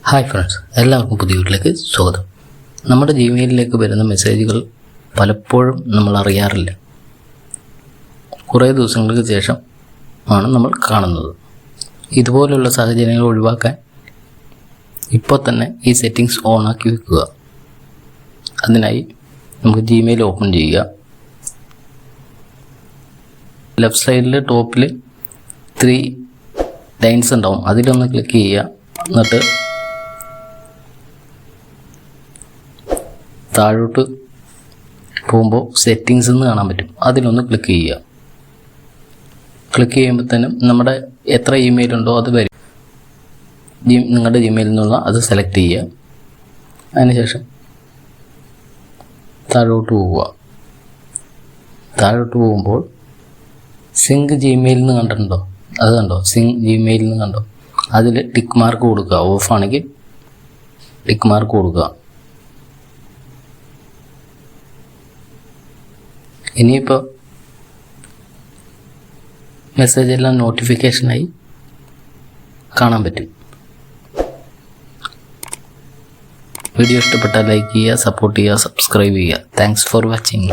Hi friends, എല്ലാവർക്കും പുതിയ വീട്ടിലേക്ക് സ്വാഗതം. നമ്മുടെ ജിമെയിലിലേക്ക് വരുന്ന മെസ്സേജുകൾ പലപ്പോഴും നമ്മൾ അറിയാറില്ല. കുറേ ദിവസങ്ങൾക്ക് ശേഷം ആണ് നമ്മൾ കാണുന്നത്. ഇതുപോലുള്ള സാഹചര്യങ്ങൾ ഒഴിവാക്കാൻ ഇപ്പോൾ തന്നെ ഈ സെറ്റിങ്സ് ഓൺ ആക്കി വെക്കുക. അതിനായി നമുക്ക് ജിമെയിൽ ഓപ്പൺ ചെയ്യുക. ലെഫ്റ്റ് സൈഡിൽ ടോപ്പിൽ 3 ലൈൻസ് ഉണ്ടാവും, അതിലൊന്ന് ക്ലിക്ക് ചെയ്യുക. എന്നിട്ട് താഴോട്ട് പോകുമ്പോൾ സെറ്റിങ്സ് എന്ന് കാണാൻ പറ്റും, അതിലൊന്ന് ക്ലിക്ക് ചെയ്യുക. ക്ലിക്ക് ചെയ്യുമ്പോഴത്തേനും നമ്മുടെ എത്ര ഇമെയിൽ ഉണ്ടോ അത് വരും. നിങ്ങളുടെ ജിമെയിലിൽ നിന്നുള്ള അത് സെലക്ട് ചെയ്യുക. അതിനുശേഷം താഴോട്ട് പോവുക. താഴോട്ട് പോകുമ്പോൾ സിങ്ക് ജിമെയിൽ എന്ന് കണ്ടിട്ടുണ്ടോ? അത് കണ്ടോ? സിങ്ക് ജിമെയിൽ എന്ന് കണ്ടോ? അതിൽ ടിക്ക് മാർക്ക് കൊടുക്കുക. ഓഫാണെങ്കിൽ ടിക്ക് മാർക്ക് കൊടുക്കുക. ഇനിയിപ്പോൾ മെസ്സേജ് എല്ലാം നോട്ടിഫിക്കേഷനായി കാണാൻ പറ്റും. വീഡിയോ ഇഷ്ടപ്പെട്ടാൽ ലൈക്ക് ചെയ്യുക, സപ്പോർട്ട് ചെയ്യുക, സബ്സ്ക്രൈബ് ചെയ്യുക. Thanks for watching.